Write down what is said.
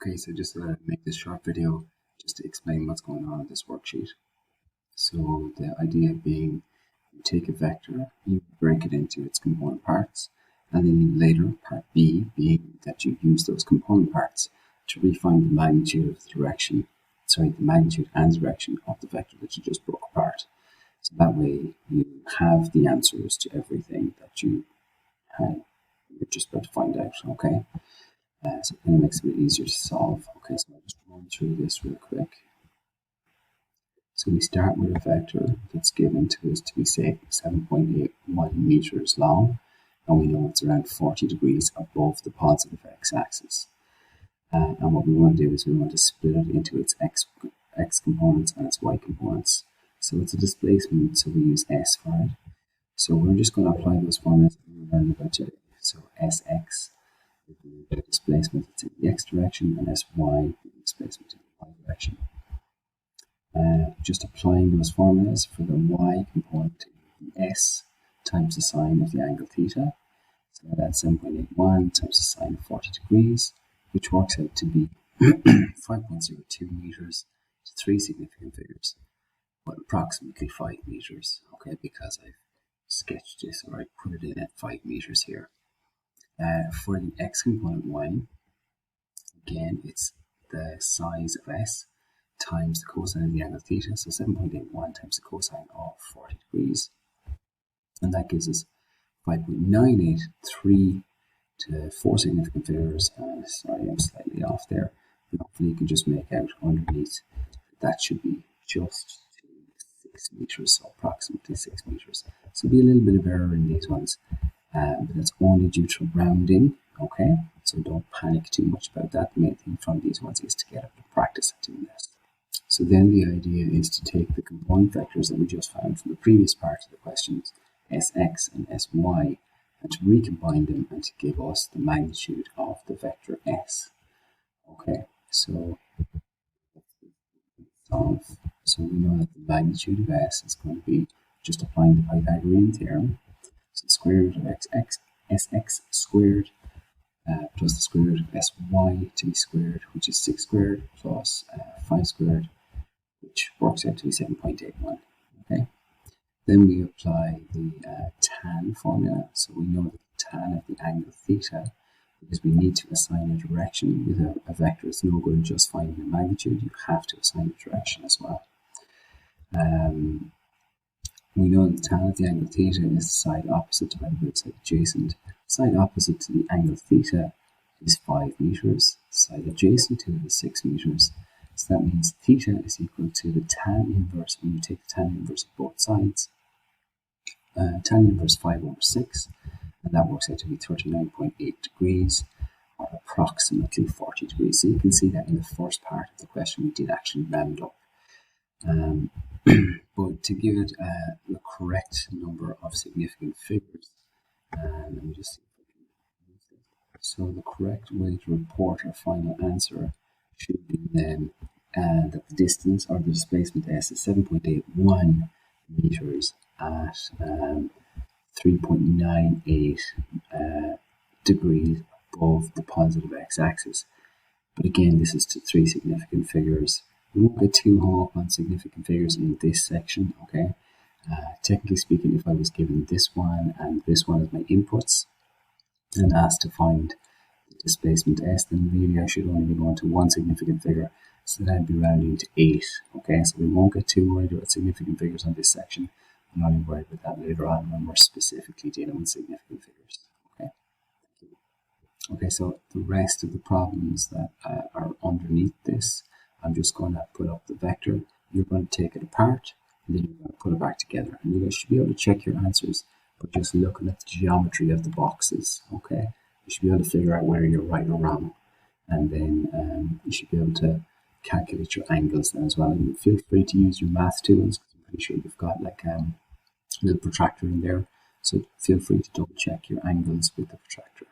Okay, so just to make this short video, just to explain what's going on in this worksheet. So the idea being, you take a vector, you break it into its component parts, and then later, part B being that you use those component parts to refine the magnitude of the direction, the magnitude and direction of the vector that you just broke apart. So that way you have the answers to everything that you're just about to find out, okay? So it kind of makes it a bit easier to solve. Okay, so I'll just run through this real quick. So we start with a vector that's given to us to be, say, 7.81 meters long, and we know it's around 40 degrees above the positive x-axis. And what we want to do is we want to split it into its x components and its y components. So it's a displacement, so we use s for it. So we're just going to apply those formulas that we learned about today. So sx, the displacement that's in the x direction, and sy, the displacement in the y direction. Just applying those formulas for the y component, the s times the sine of the angle theta. So that's 7.81 times the sine of 40 degrees, which works out to be 5.02 meters to three significant figures, but approximately 5 meters, okay, because I've sketched this, or I put it in at 5 meters here. For the x component y, again, it's the size of s times the cosine of the angle theta, so 7.81 times the cosine of 40 degrees. And that gives us 5.983 to four significant figures. Sorry, I'm slightly off there. But hopefully you can just make out underneath that should be just 6 meters, so approximately 6 meters. So there'll be a little bit of error in these ones. But that's only due to rounding, okay? So don't panic too much about that. The main thing from these ones is to get up to practice at doing this. So then the idea is to take the component vectors that we just found from the previous part of the questions, sx and sy, and to recombine them and to give us the magnitude of the vector s. Okay, so we know that the magnitude of s is going to be just applying the Pythagorean theorem. So the square root of sx squared plus the square root of sy to be squared, which is 6 squared, plus 5 squared, which works out to be 7.81. Okay. Then we apply the tan formula. So we know that the tan of the angle theta, because we need to assign a direction with a vector. It's no good just finding the magnitude. You have to assign a direction as well. We know that the tan of the angle theta is the side opposite divided by the side adjacent. The side opposite to the angle theta is 5 meters. The side adjacent to it is 6 meters. So that means theta is equal to the tan inverse, when you take the tan inverse of both sides, tan inverse 5 over 6, and that works out to be 39.8 degrees, or approximately 40 degrees. So you can see that in the first part of the question we did actually round up. But to give it the correct number of significant figures, let me just see if I can move this. So the correct way to report our final answer should be then that the distance or the displacement s is 7.81 meters at 3.98 degrees above the positive x-axis. But again, this is to three significant figures. We won't get too hung up on significant figures in this section, okay? Technically speaking, if I was given this one and this one as my inputs and asked to find the displacement s, then really I should only be going to one significant figure, so then I'd be rounding to 8, okay? So we won't get too worried about significant figures on this section. I'm only worried about that later on when we're specifically dealing with significant figures, okay? Okay, so the rest of the problems that are underneath this, I'm just going to put up the vector. You're going to take it apart, and then you're going to put it back together. And you guys should be able to check your answers by just looking at the geometry of the boxes, okay? You should be able to figure out whether you're right or wrong. And then you should be able to calculate your angles then as well. And feel free to use your math tools, because I'm pretty sure you've got like a little protractor in there. So feel free to double check your angles with the protractor.